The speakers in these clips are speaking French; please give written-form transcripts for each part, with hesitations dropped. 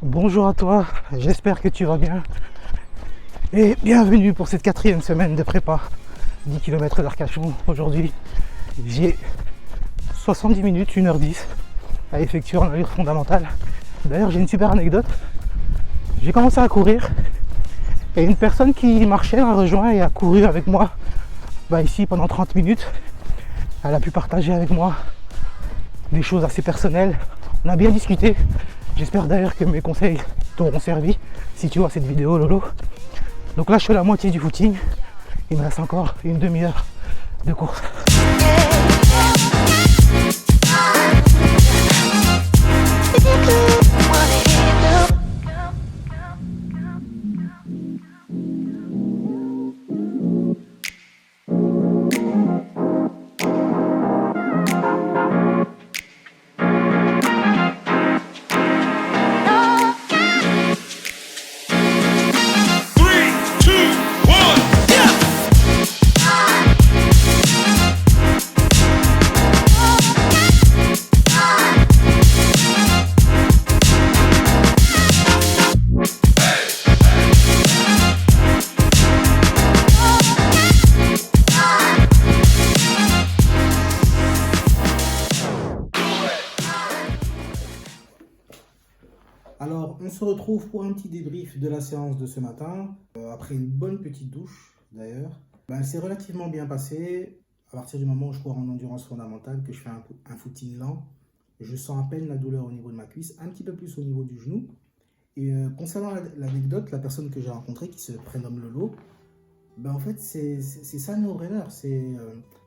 Bonjour à toi, j'espère que tu vas bien et bienvenue pour cette 4e semaine de prépa 10 km d'Arcachon. Aujourd'hui j'ai 70 minutes, 1h10 à effectuer en allure fondamentale. D'ailleurs j'ai une super anecdote, j'ai commencé à courir et une personne qui marchait m'a rejoint et a couru avec moi ici pendant 30 minutes. Elle a pu partager avec moi des choses assez personnelles, on a bien discuté. J'espère d'ailleurs que mes conseils t'auront servi si tu vois cette vidéo, Lolo. Donc là je suis à la moitié du footing, il me reste encore une demi-heure de course. Alors, on se retrouve pour un petit débrief de la séance de ce matin, après une bonne petite douche d'ailleurs. Elle s'est relativement bien passée. À partir du moment où je cours en endurance fondamentale, que je fais un footing lent, je sens à peine la douleur au niveau de ma cuisse, un petit peu plus au niveau du genou. Et concernant l'anecdote, la personne que j'ai rencontrée qui se prénomme Lolo, en fait c'est ça No-Brainer. C'est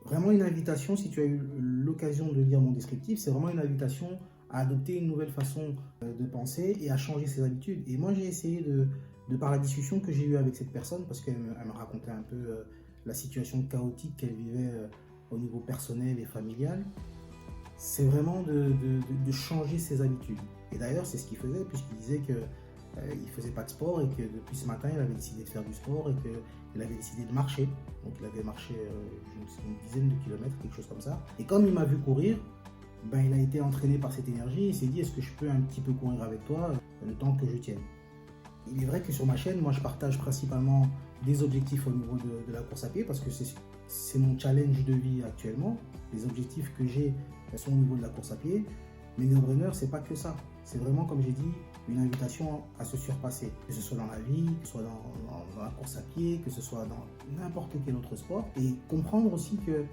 vraiment une invitation, si tu as eu l'occasion de lire mon descriptif, c'est vraiment une invitation à adopter une nouvelle façon de penser et à changer ses habitudes. Et moi j'ai essayé de par la discussion que j'ai eue avec cette personne, parce qu'elle me racontait un peu la situation chaotique qu'elle vivait au niveau personnel et familial, c'est vraiment de changer ses habitudes. Et d'ailleurs c'est ce qu'il faisait, puisqu'il disait qu'il ne faisait pas de sport et que depuis ce matin il avait décidé de faire du sport et qu'il avait décidé de marcher. Donc il avait marché une dizaine de kilomètres, quelque chose comme ça. Et comme il m'a vu courir, il a été entraîné par cette énergie et s'est dit: est-ce que je peux un petit peu courir avec toi le temps que je tienne. Il est vrai que sur ma chaîne, moi je partage principalement des objectifs au niveau de la course à pied, parce que c'est mon challenge de vie actuellement. Les objectifs que j'ai sont au niveau de la course à pied, mais No-Brainer c'est pas que ça. C'est vraiment, comme j'ai dit, une invitation à se surpasser, que ce soit dans la vie, que ce soit dans la course à pied, que ce soit dans n'importe quel autre sport, et comprendre aussi que,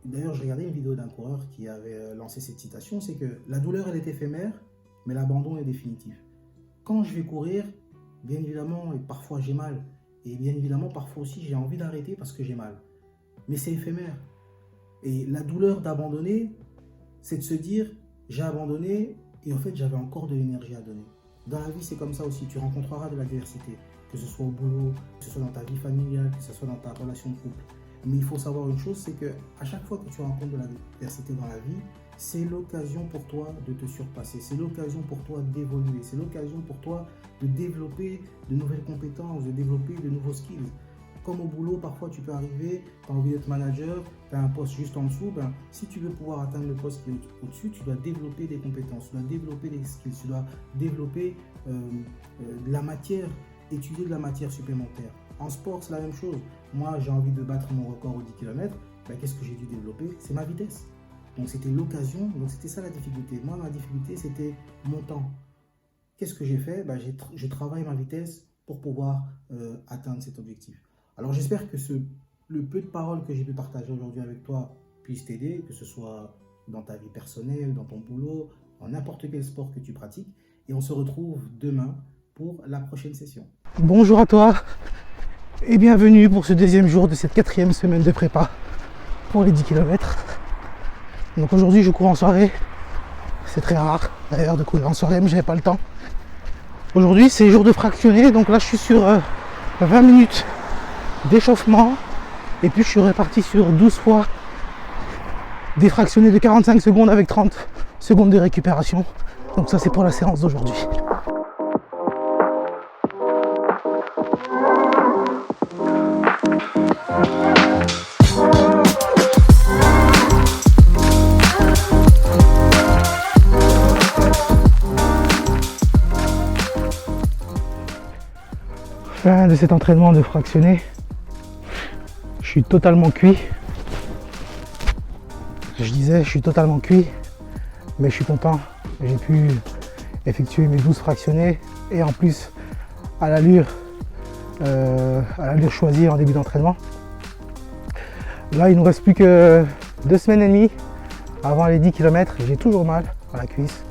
d'ailleurs, je regardais une vidéo d'un coureur qui avait lancé cette citation, c'est que la douleur, elle est éphémère, mais l'abandon est définitif. Quand je vais courir, bien évidemment, et parfois j'ai mal, et bien évidemment, parfois aussi, j'ai envie d'arrêter parce que j'ai mal. Mais c'est éphémère. Et la douleur d'abandonner, c'est de se dire: j'ai abandonné, et en fait, j'avais encore de l'énergie à donner. Dans la vie, c'est comme ça aussi, tu rencontreras de l'adversité, que ce soit au boulot, que ce soit dans ta vie familiale, que ce soit dans ta relation de couple. Mais il faut savoir une chose, c'est que à chaque fois que tu rencontres de l'adversité dans la vie, c'est l'occasion pour toi de te surpasser, c'est l'occasion pour toi d'évoluer, c'est l'occasion pour toi de développer de nouvelles compétences, de développer de nouveaux skills. Comme au boulot, parfois tu peux arriver, tu as envie d'être manager, tu as un poste juste en dessous, si tu veux pouvoir atteindre le poste qui est au-dessus, tu dois développer des compétences, tu dois développer des skills, tu dois développer de la matière, étudier de la matière supplémentaire. En sport, c'est la même chose. Moi, j'ai envie de battre mon record aux 10 km. Qu'est-ce que j'ai dû développer? C'est ma vitesse. Donc, c'était l'occasion. Donc, c'était ça la difficulté. Moi, ma difficulté, c'était mon temps. Qu'est-ce que j'ai fait? Je travaille ma vitesse pour pouvoir atteindre cet objectif. Alors, j'espère que le peu de paroles que j'ai pu partager aujourd'hui avec toi puisse t'aider, que ce soit dans ta vie personnelle, dans ton boulot, dans n'importe quel sport que tu pratiques. Et on se retrouve demain pour la prochaine session. Bonjour à toi et bienvenue pour ce deuxième jour de cette 4e semaine de prépa pour les 10 km. Donc aujourd'hui je cours en soirée, c'est très rare d'ailleurs de courir en soirée, mais j'avais pas le temps. Aujourd'hui c'est jour de fractionné, donc là je suis sur 20 minutes d'échauffement et puis je suis reparti sur 12 fois des fractionnés de 45 secondes avec 30 secondes de récupération. Donc ça c'est pour la séance d'aujourd'hui. Fin de cet entraînement de fractionné. Je suis totalement cuit. Je disais, je suis totalement cuit, mais je suis content. J'ai pu effectuer mes 12 fractionnés et en plus à l'allure choisie en début d'entraînement. Là, il ne nous reste plus que 2 semaines et demie avant les 10 km. J'ai toujours mal à la cuisse,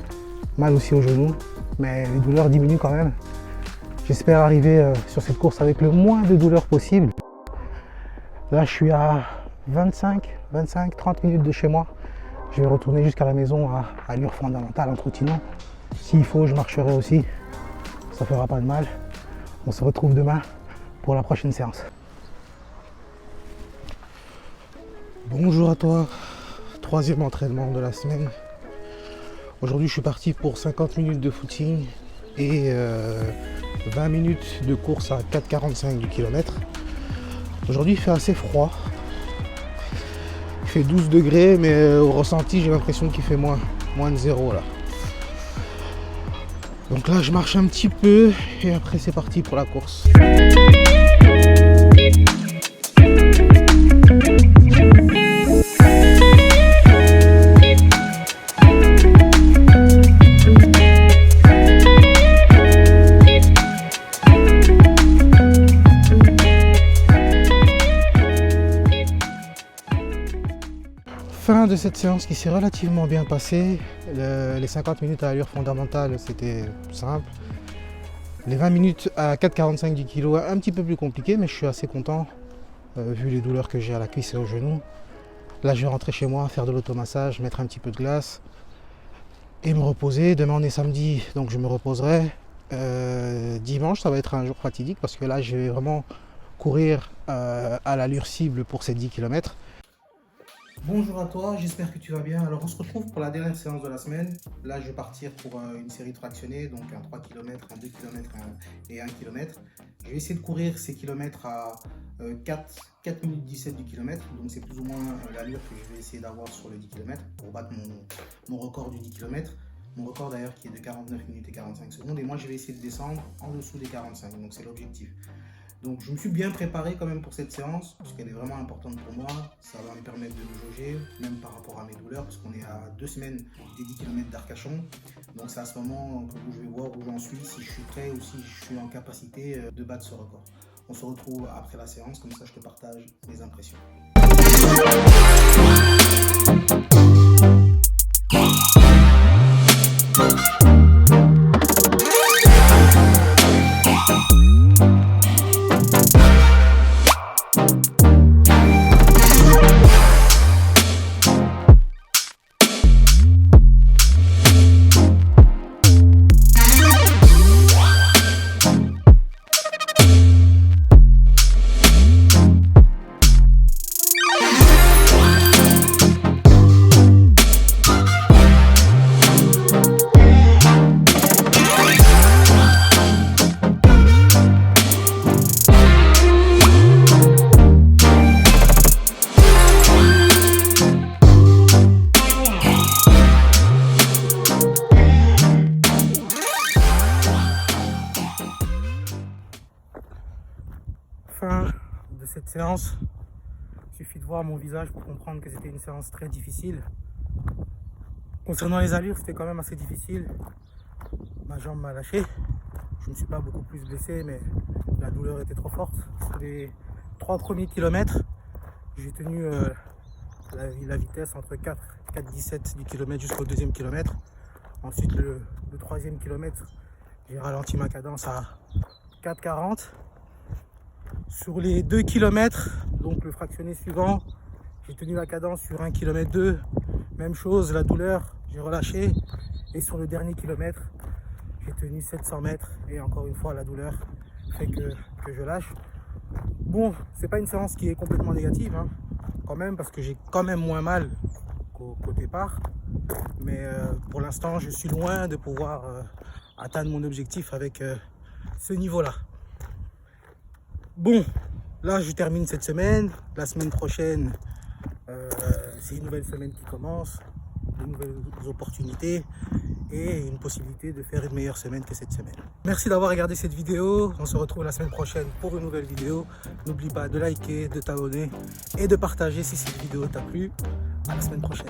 mal aussi au genou, mais les douleurs diminuent quand même. J'espère arriver sur cette course avec le moins de douleurs possible. Là, je suis à 25-30 minutes de chez moi. Je vais retourner jusqu'à la maison à allure fondamentale en trottinant. S'il faut, je marcherai aussi. Ça fera pas de mal. On se retrouve demain pour la prochaine séance. Bonjour à toi. 3e entraînement de la semaine. Aujourd'hui, je suis parti pour 50 minutes de footing et 20 minutes de course à 4,45 du kilomètre. Aujourd'hui, il fait assez froid. Il fait 12 degrés, mais au ressenti, j'ai l'impression qu'il fait moins de 0 là. Donc là, je marche un petit peu et après, c'est parti pour la course. Fin de cette séance qui s'est relativement bien passée. Les 50 minutes à allure fondamentale, c'était simple. Les 20 minutes à 4,45 du kilo, un petit peu plus compliqué, mais je suis assez content vu les douleurs que j'ai à la cuisse et au genou. Là, je vais rentrer chez moi, faire de l'automassage, mettre un petit peu de glace et me reposer. Demain, on est samedi, donc je me reposerai. Dimanche, ça va être un jour fatidique parce que là, je vais vraiment courir à l'allure cible pour ces 10 km. Bonjour à toi, j'espère que tu vas bien. Alors on se retrouve pour la dernière séance de la semaine. Là je vais partir pour une série de fractionnés, donc un 3 km, un 2 km et 1 km. Je vais essayer de courir ces kilomètres à 4 minutes 17 du kilomètre. Donc c'est plus ou moins l'allure que je vais essayer d'avoir sur le 10 km pour battre mon record du 10 km. Mon record d'ailleurs qui est de 49 minutes et 45 secondes. Et moi je vais essayer de descendre en dessous des 45, donc c'est l'objectif. Donc je me suis bien préparé quand même pour cette séance, parce qu'elle est vraiment importante pour moi. Ça va me permettre de me jauger, même par rapport à mes douleurs, parce qu'on est à 2 semaines des 10 km d'Arcachon. Donc c'est à ce moment où je vais voir où j'en suis, si je suis prêt ou si je suis en capacité de battre ce record. On se retrouve après la séance, comme ça je te partage mes impressions. Fin de cette séance. Il suffit de voir mon visage pour comprendre que c'était une séance très difficile. Concernant les allures, c'était quand même assez difficile. Ma jambe m'a lâché. Je ne me suis pas beaucoup plus blessé, mais la douleur était trop forte. Sur les 3 premiers kilomètres, j'ai tenu la vitesse entre 4,17 du kilomètre jusqu'au 2e kilomètre. Ensuite, le 3e kilomètre, j'ai ralenti ma cadence à 4,40. Sur les 2 km, donc le fractionné suivant, j'ai tenu la cadence sur 1 km 2. Même chose, la douleur, j'ai relâché. Et sur le dernier kilomètre, j'ai tenu 700 mètres. Et encore une fois, la douleur fait que je lâche. Bon, c'est pas une séance qui est complètement négative, hein, quand même, parce que j'ai quand même moins mal qu'au départ. Mais pour l'instant, je suis loin de pouvoir atteindre mon objectif avec ce niveau-là. Bon, là je termine cette semaine. La semaine prochaine, c'est une nouvelle semaine qui commence, de nouvelles opportunités. et une possibilité de faire une meilleure semaine que cette semaine. Merci d'avoir regardé cette vidéo. On se retrouve la semaine prochaine pour une nouvelle vidéo. N'oublie pas de liker, de t'abonner et de partager si cette vidéo t'a plu. À la semaine prochaine.